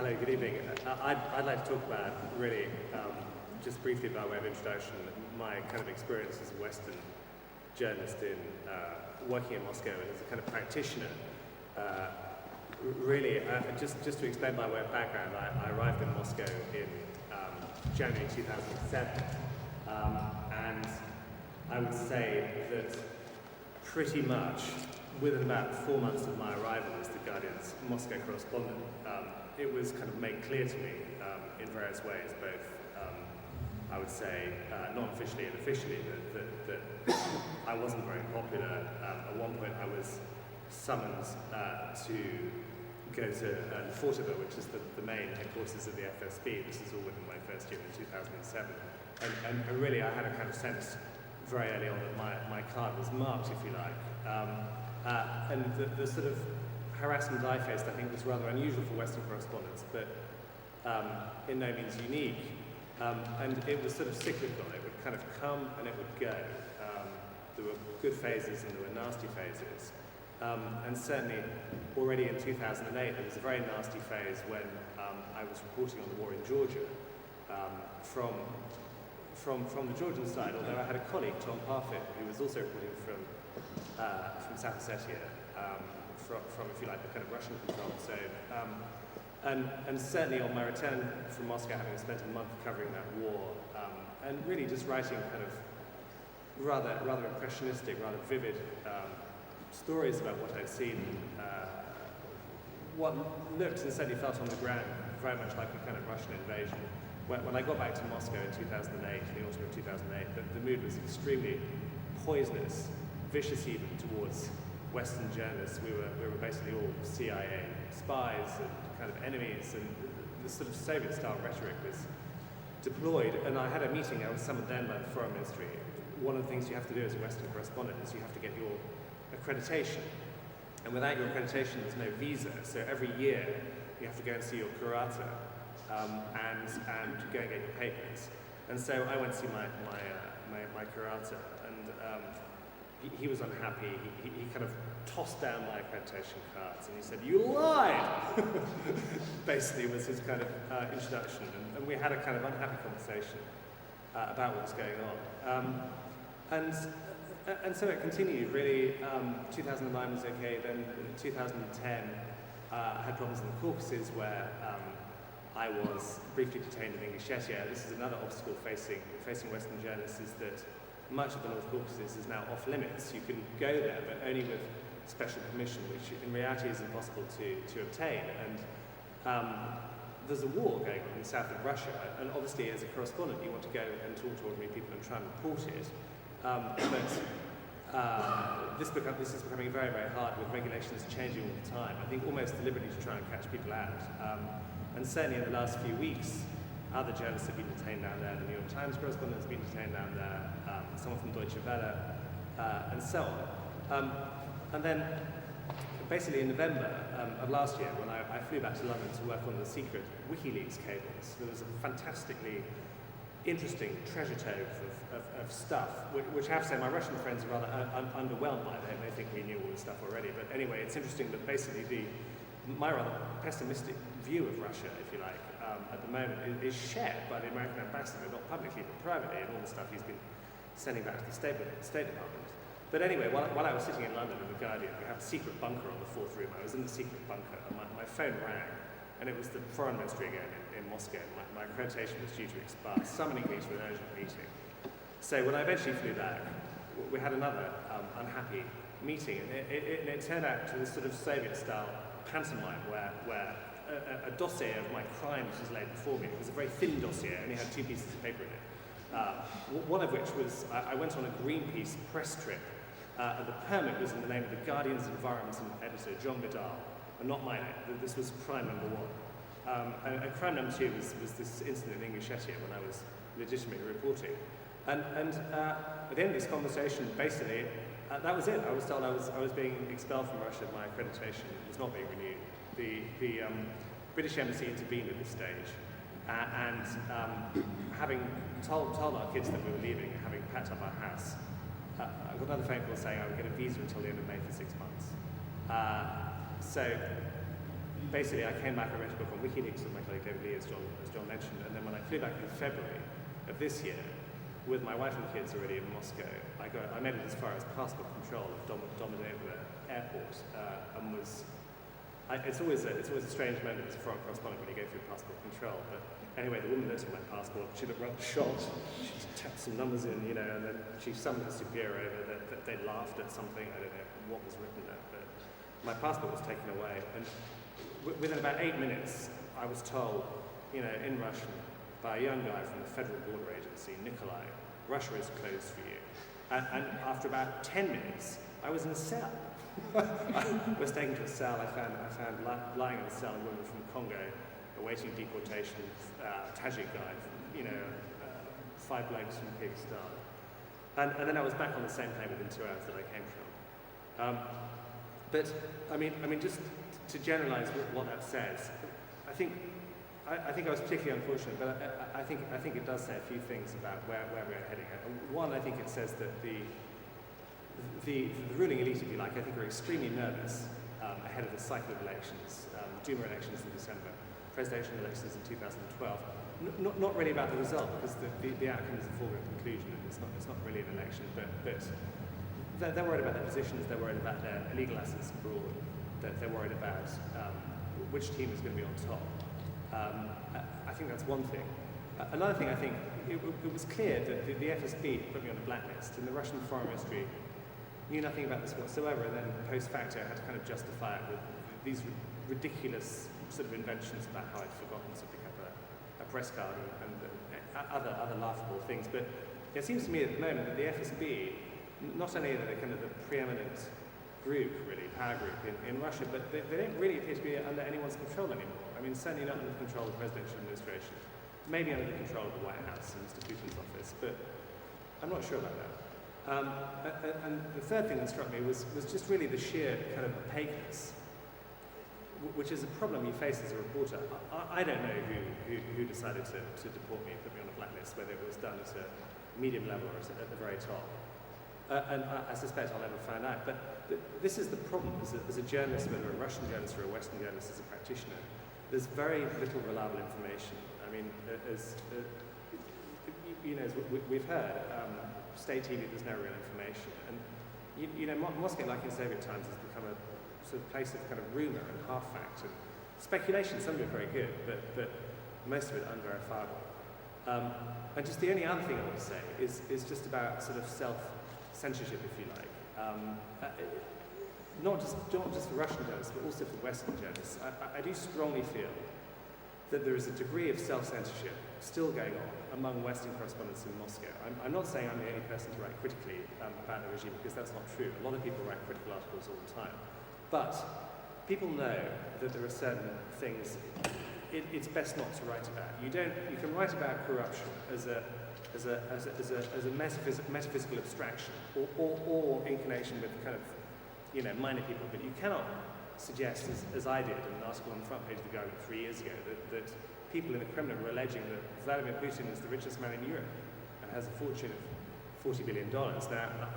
Hello, good evening. I'd like to talk about, really, just briefly by way of introduction, my kind of experience as a Western journalist in working in Moscow and as a kind of practitioner. Really, just to explain by way of background, I arrived in Moscow in January 2007, and I would say that pretty much within about 4 months of my arrival as the Guardian's Moscow correspondent, it was kind of made clear to me in various ways, both I would say non-officially and officially, that I wasn't very popular. At one point I was summoned to go to Lipman, which is the main headquarters of the FSB. This is all within my first year in 2007. And really I had a kind of sense very early on that my card was marked, if you like. And the sort of harassment I faced, I think, was rather unusual for Western correspondents, but in no means unique. And it was sort of cyclical. It would kind of come and it would go. There were good phases and there were nasty phases. And certainly already in 2008, there was a very nasty phase when I was reporting on the war in Georgia from the Georgian side, although I had a colleague, Tom Parfit, who was also reporting from South Ossetia, from, if you like, the kind of Russian controlled zone. And certainly on my return from Moscow, having spent a month covering that war, and really just writing kind of rather impressionistic, rather vivid stories about what I'd seen, what looked and certainly felt on the ground very much like a kind of Russian invasion. When I got back to Moscow in 2008, in the autumn of 2008, the mood was extremely poisonous, vicious even towards Western journalists. We were basically all CIA spies and kind of enemies, and the sort of Soviet-style rhetoric was deployed. And I had a meeting, I was summoned then by the Foreign Ministry. One of the things you have to do as a Western correspondent is you have to get your accreditation. And without your accreditation, there's no visa. So every year, you have to go and see your curator and go and get your papers. And so I went to see my curator, and he was unhappy. He kind of tossed down my accreditation cards and he said, "You lied!" Basically was his kind of introduction. And we had a kind of unhappy conversation about what was going on. And so it continued, really. 2009 was okay. Then 2010, I had problems in the Caucasus where I was briefly detained in Izvestiia. This is another obstacle facing Western journalists, is that much of the North Caucasus is now off limits. You can go there, but only with special permission, which in reality is impossible to obtain. And there's a war going on in the south of Russia, and obviously as a correspondent you want to go and talk to ordinary people and try and report it. This is becoming very, very hard with regulations changing all the time. I think almost deliberately to try and catch people out. And certainly in the last few weeks, other journalists have been detained down there. The New York Times correspondent has been detained down there, someone from Deutsche Welle, and so on. And then, basically in November of last year, when I flew back to London to work on the secret WikiLeaks cables, there was a fantastically interesting treasure trove of stuff, which I have to say my Russian friends are rather underwhelmed by. They think we knew all this stuff already. But anyway, it's interesting that basically my rather pessimistic view of Russia, if you like, at the moment is shared by the American ambassador, not publicly but privately, and all the stuff he's been sending back to the State Department. But anyway, while I was sitting in London in the Guardian, we have a secret bunker on the 4th room. I was in the secret bunker, and my phone rang, and it was the Foreign Ministry again in Moscow. My accreditation was due to expire, summoning me to an urgent meeting. So when I eventually flew back, we had another unhappy meeting, and it turned out to this sort of Soviet-style pantomime where a dossier of my crimes was laid before me. It was a very thin dossier, only had 2 pieces of paper in it. One of which was, I went on a Greenpeace press trip, and the permit was in the name of the Guardian's environmental editor, John Lloyd, and not mine. This was crime number 1. And crime number 2 was this incident in Izvestiia when I was legitimately reporting. And at the end of this conversation, basically, that was it. I was told I was being expelled from Russia. My accreditation was not being renewed. The British Embassy intervened at this stage, and having told our kids that we were leaving, having packed up our house, I got another phone call saying I would get a visa until the end of May for 6 months. So basically, I came back, I wrote a book on WikiLeaks with my colleague David Lee, as John mentioned, and then when I flew back in February of this year, with my wife and kids already in Moscow, I made it as far as passport control of Domodedovo Airport, and it's always a strange moment as a foreign correspondent when you go through passport control. But anyway, the woman looked at my passport, she looked rather shocked, she tapped some numbers in, and then she summoned her superior over that they laughed at something, I don't know what was written there, but my passport was taken away, and within about 8 minutes, I was told, in Russian, by a young guy from the Federal Border Agency, Nikolai, Russia is closed for you. And after about 10 minutes, I was in a cell. I was taken to a cell. I found lying in a cell a woman from Congo, awaiting deportation, Tajik guy, 5 blokes from Kyrgyzstan. And then I was back on the same plane within 2 hours that I came from. But I mean, just to generalize what that says, I think I was particularly unfortunate, but I think it does say a few things about where we're heading. One, I think it says that the ruling elite, if you like, I think are extremely nervous ahead of the cycle of elections, Duma elections in December, presidential elections in 2012. Not really about the result, because the outcome is a foregone conclusion, and it's not really an election. But they're worried about their positions. They're worried about their illegal assets abroad. They're worried about which team is going to be on top. I think that's one thing. Another thing, I think, it was clear that the FSB put me on a blacklist, and the Russian Foreign Ministry knew nothing about this whatsoever, and then post facto had to kind of justify it with these ridiculous sort of inventions about how I'd forgotten to pick up a press card and other laughable things. But it seems to me at the moment that the FSB, not only are they kind of the preeminent group, really, power group in Russia, but they don't really appear to be under anyone's control anymore. I mean, certainly not under the control of the presidential administration, maybe under the control of the White House and Mr. Putin's office, but I'm not sure about that. And the third thing that struck me was just really the sheer kind of opaqueness, which is a problem you face as a reporter. I don't know who decided to deport me and put me on a blacklist, whether it was done at a medium level or at the very top. And I suspect I'll never find out. But this is the problem as a journalist, whether a Russian journalist or a Western journalist, as a practitioner. There's very little reliable information. I mean, as we've heard, state TV, there's no real information. And, Moscow, like in Soviet times, has become a sort of place of kind of rumor and half-fact and speculation. Some of it very good, but most of it unverifiable. And just the only other thing I want to say is just about sort of self-censorship, if you like. Not just for Russian journalists, but also for Western journalists. I do strongly feel that there is a degree of self-censorship still going on among Western correspondents in Moscow. I'm not saying I'm the only person to write critically about the regime, because that's not true. A lot of people write critical articles all the time. But people know that there are certain things it's best not to write about. You can write about corruption as a metaphysical abstraction or inclination with kind of minor people, but you cannot suggest, as I did in an article on the front page of The Guardian 3 years ago, that people in the Kremlin were alleging that Vladimir Putin is the richest man in Europe and has a fortune of $40 billion. Now,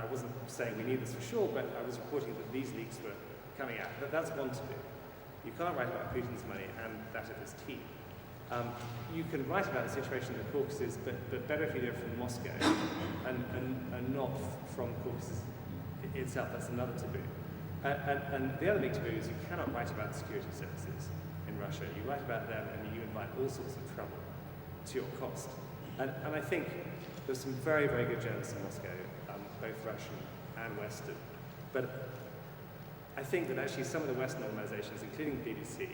I wasn't saying we knew this for sure, but I was reporting that these leaks were coming out. But that's one to do. You can't write about Putin's money and that of his team. You can write about the situation in the Caucasus, but better if you do it from Moscow and not from Caucasus itself. That's another taboo. And the other big taboo is you cannot write about the security services in Russia. You write about them and you invite all sorts of trouble to your cost. And I think there's some very, very good journalists in Moscow, both Russian and Western. But I think that actually some of the Western organizations, including the BBC,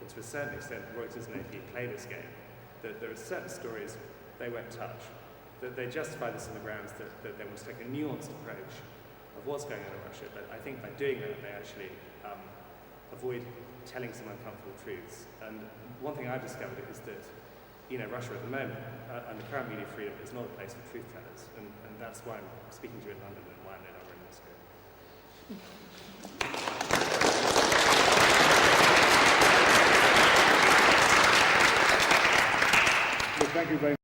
and to a certain extent Reuters and AP, play this game. That there are certain stories they won't touch, that they justify this on the grounds that they must take a nuanced approach of what's going on in Russia. But I think by doing that, they actually avoid telling some uncomfortable truths. And one thing I've discovered is that Russia at the moment, under current media freedom, is not a place for truth tellers. And that's why I'm speaking to you in London and why I'm no longer in Moscow. Thank you very much.